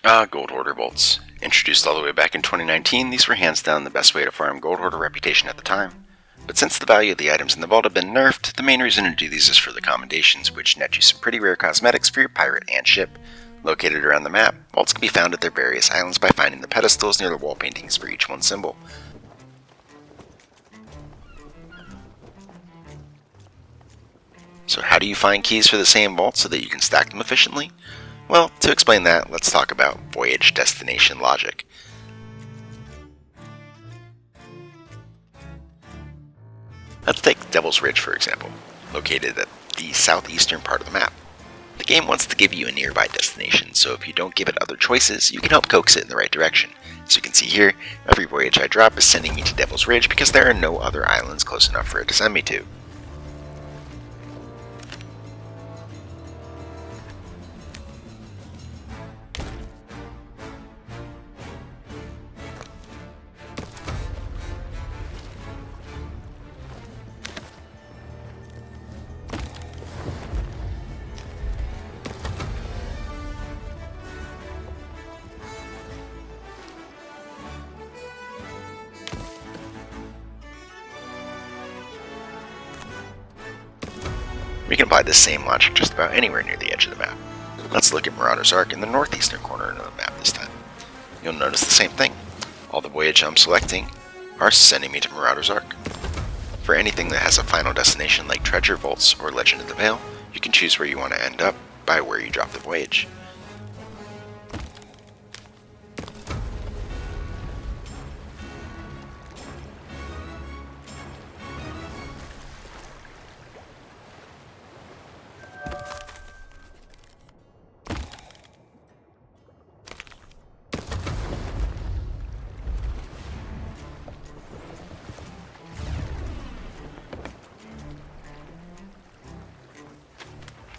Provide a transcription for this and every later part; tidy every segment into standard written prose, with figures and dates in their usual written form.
Gold hoarder vaults. Introduced all the way back in 2019, these were hands down the best way to farm gold hoarder reputation at the time. But since the value of the items in the vault have been nerfed, the main reason to do these is for the commendations, which net you some pretty rare cosmetics for your pirate and ship. Located around the map, vaults can be found at their various islands by finding the pedestals near the wall paintings for each one symbol. So how do you find keys for the same vault so that you can stack them efficiently? Well, to explain that, let's talk about Voyage destination logic. Let's take Devil's Ridge for example, located at the southeastern part of the map. The game wants to give you a nearby destination, so if you don't give it other choices, you can help coax it in the right direction. As you can see here, every voyage I drop is sending me to Devil's Ridge because there are no other islands close enough for it to send me to. We can apply this same logic just about anywhere near the edge of the map. Let's look at Marauder's Ark in the northeastern corner of the map this time. You'll notice the same thing. All the voyage I'm selecting are sending me to Marauder's Ark. For anything that has a final destination like Treasure Vaults or Legend of the Veil, you can choose where you want to end up by where you drop the voyage.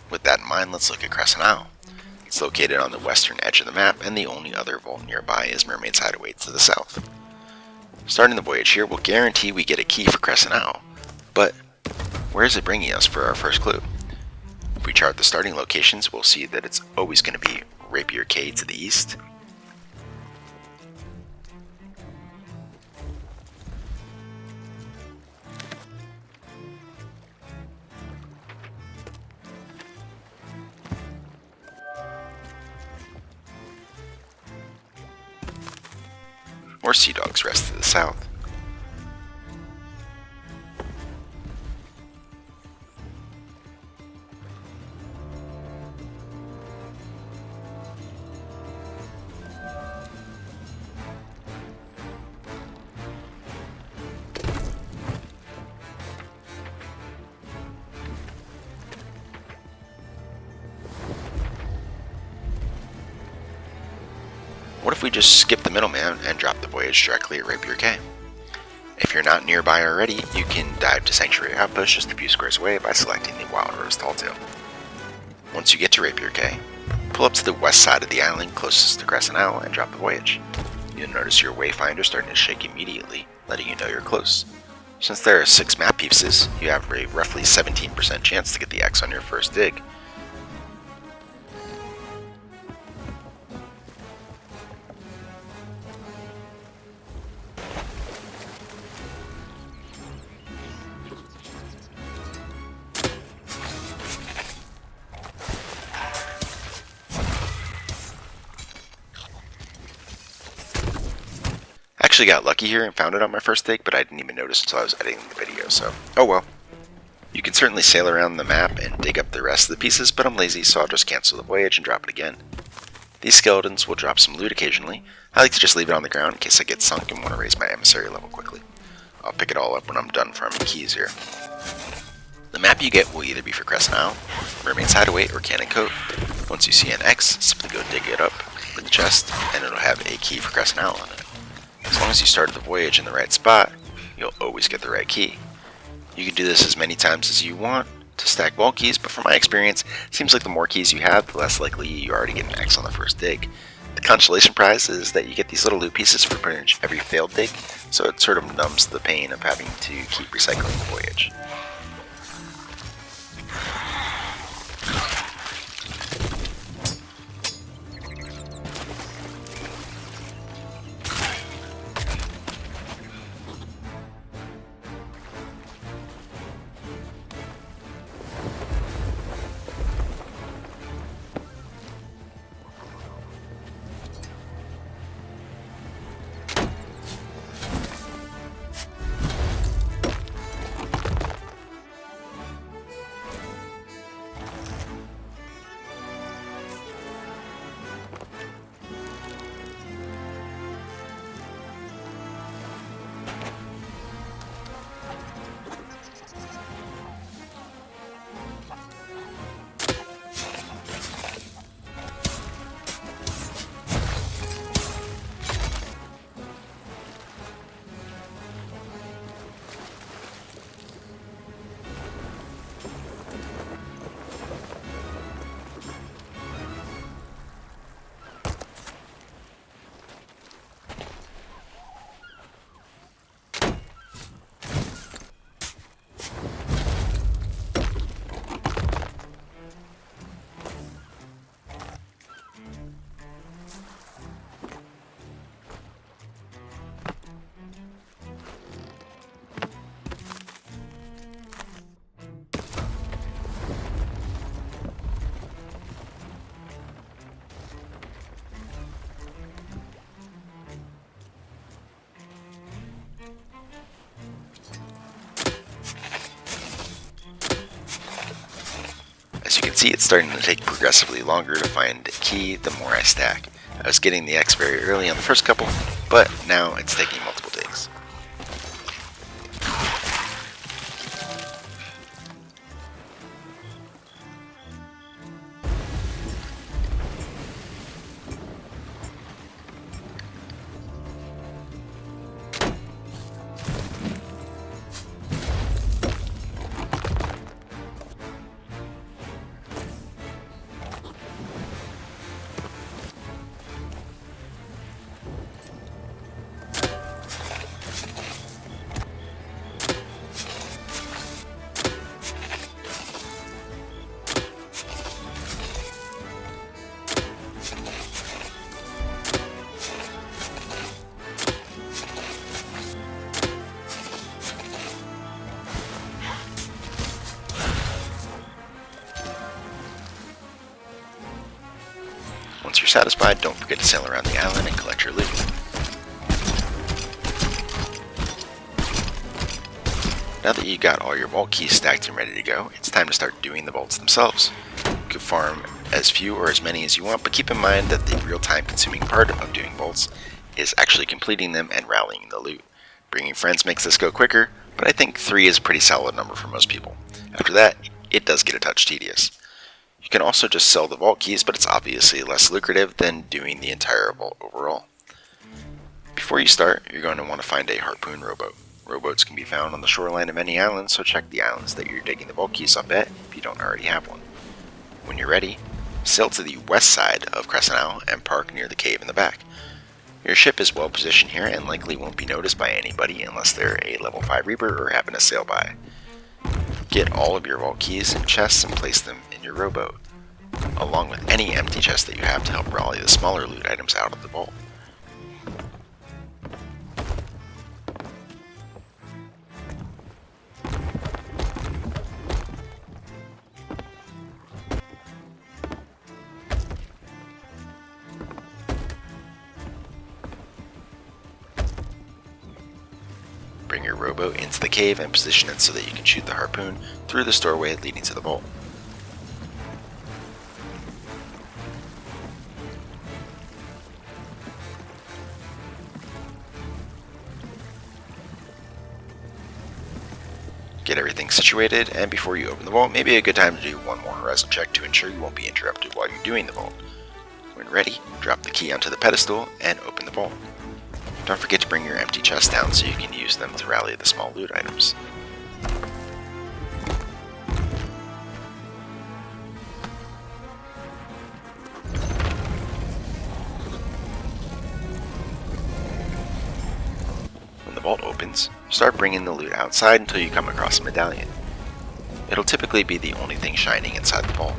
With that in mind, let's look at Crescent. It's located on the western edge of the map, and the only other vault nearby is Mermaid's Hideaway to the south. Starting the voyage here will guarantee we get a key for Crescent, but where is it bringing us for our first clue? If we chart the starting locations, we'll see that it's always going to be Rapier Cay to the east, or Sea Dog's Rest to the south. What if we just skip the middleman and drop the voyage directly at Rapier Cay? If you're not nearby already, you can dive to Sanctuary Outpost just a few squares away by selecting the Wild Rose Talltail. Once you get to Rapier Cay, pull up to the west side of the island closest to Crescent and drop the voyage. You'll notice your wayfinder starting to shake immediately, letting you know you're close. Since there are 6 map pieces, you have a roughly 17% chance to get the X on your first dig. Actually got lucky here and found it on my first dig, but I didn't even notice until I was editing the video, so oh well. You can certainly sail around the map and dig up the rest of the pieces, but I'm lazy, so I'll just cancel the voyage and drop it again. These skeletons will drop some loot occasionally. I like to just leave it on the ground in case I get sunk and want to raise my emissary level quickly. I'll pick it all up when I'm done farming keys here. The map you get will either be for Crescent, Mermaid's Hideaway, or Cannon Cove. Once you see an X, simply go dig it up in the chest, and it'll have a key for Crescent on it. As long as you started the voyage in the right spot, you'll always get the right key. You can do this as many times as you want to stack vault keys, but from my experience, it seems like the more keys you have, the less likely you already get an X on the first dig. The consolation prize is that you get these little loot pieces for pretty much every failed dig, so it sort of numbs the pain of having to keep recycling the voyage. see, it's starting to take progressively longer to find a key the more I stack. I was getting the X very early on the first couple, but now it's taking multiple digs. Once you're satisfied, don't forget to sail around the island and collect your loot. Now that you got all your vault keys stacked and ready to go, it's time to start doing the vaults themselves. You can farm as few or as many as you want, but keep in mind that the real time consuming part of doing vaults is actually completing them and rallying the loot. Bringing friends makes this go quicker, but I think 3 is a pretty solid number for most people. After that, it does get a touch tedious. You can also just sell the vault keys, but it's obviously less lucrative than doing the entire vault overall. Before you start, you're going to want to find a harpoon rowboat. Rowboats can be found on the shoreline of any island, so check the islands that you're digging the vault keys up at if you don't already have one. When you're ready, sail to the west side of Crescent and park near the cave in the back. Your ship is well positioned here and likely won't be noticed by anybody unless they're a level 5 Reaper or happen to sail by. Get all of your vault keys and chests and place them in your rowboat, along with any empty chests that you have to help rally the smaller loot items out of the vault. Bring your rowboat into the cave and position it so that you can shoot the harpoon through the doorway leading to the vault. Get everything situated, and before you open the vault, maybe a good time to do one more horizon check to ensure you won't be interrupted while you're doing the vault. When ready, drop the key onto the pedestal and open the vault. Don't forget to bring your empty chest down so you can use them to rally the small loot items. When the vault opens, start bringing the loot outside until you come across a medallion. It'll typically be the only thing shining inside the vault.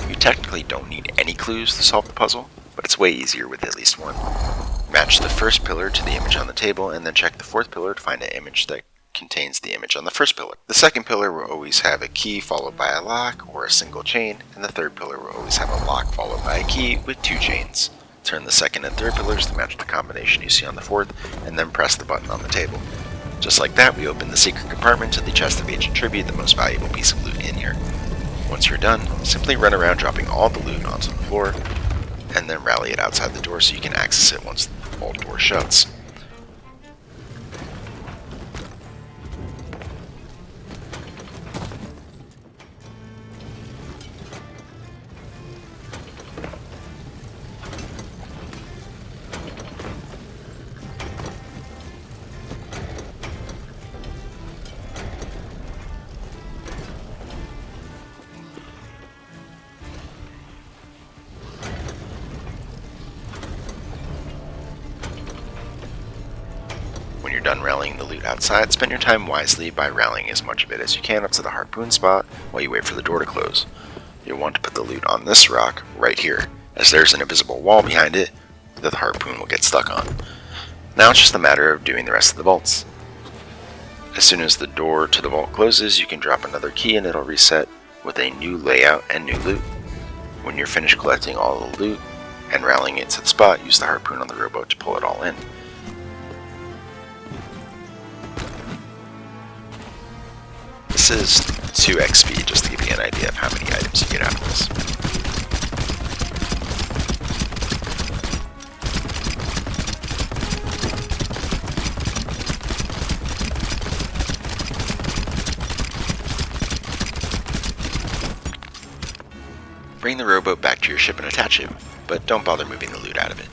You technically don't need any clues to solve the puzzle, but it's way easier with at least one. Match the first pillar to the image on the table and then check the fourth pillar to find an image that contains the image on the first pillar. The second pillar will always have a key followed by a lock or a single chain, and the third pillar will always have a lock followed by a key with 2 chains. Turn the second and third pillars to match the combination you see on the fourth, and then press the button on the table. Just like that, we open the secret compartment to the chest of ancient tribute, the most valuable piece of loot in here. Once you're done, simply run around dropping all the loot onto the floor, and then rally it outside the door so you can access it once the vault door shuts. When you're done rallying the loot outside, spend your time wisely by rallying as much of it as you can up to the harpoon spot while you wait for the door to close. You'll want to put the loot on this rock right here, as there's an invisible wall behind it that the harpoon will get stuck on. Now it's just a matter of doing the rest of the vaults. As soon as the door to the vault closes, you can drop another key and it'll reset with a new layout and new loot. When you're finished collecting all the loot and rallying it to the spot, use the harpoon on the rowboat to pull it all in. This is 2x speed, just to give you an idea of how many items you get out of this. Bring the rowboat back to your ship and attach it, but don't bother moving the loot out of it.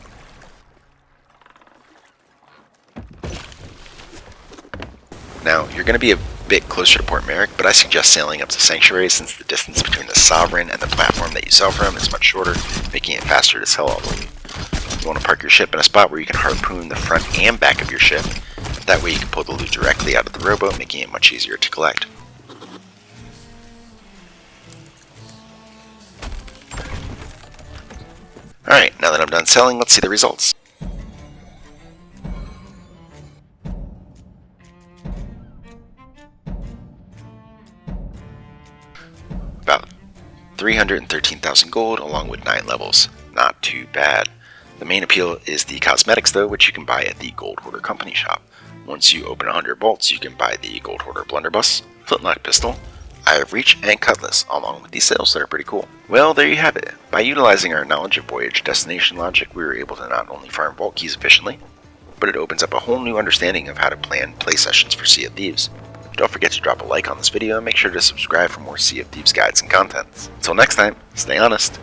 Now, you're going to be a bit closer to Port Merrick, but I suggest sailing up to Sanctuary since the distance between the Sovereign and the platform that you sail from is much shorter, making it faster to sell all the loot. You want to park your ship in a spot where you can harpoon the front and back of your ship. That way you can pull the loot directly out of the rowboat, making it much easier to collect. Alright, now that I'm done selling, let's see the results. About 313,000 gold along with 9 levels. Not too bad. The main appeal is the cosmetics though, which you can buy at the Gold Hoarder Company shop. Once you open 100 bolts, you can buy the Gold Hoarder Blunderbuss, Flintlock Pistol, Eye of Reach, and Cutlass, along with these sails that are pretty cool. Well, there you have it. By utilizing our knowledge of Voyage destination logic, we were able to not only farm vault keys efficiently, but it opens up a whole new understanding of how to plan play sessions for Sea of Thieves. Don't forget to drop a like on this video and make sure to subscribe for more Sea of Thieves guides and contents. Until next time, stay honest.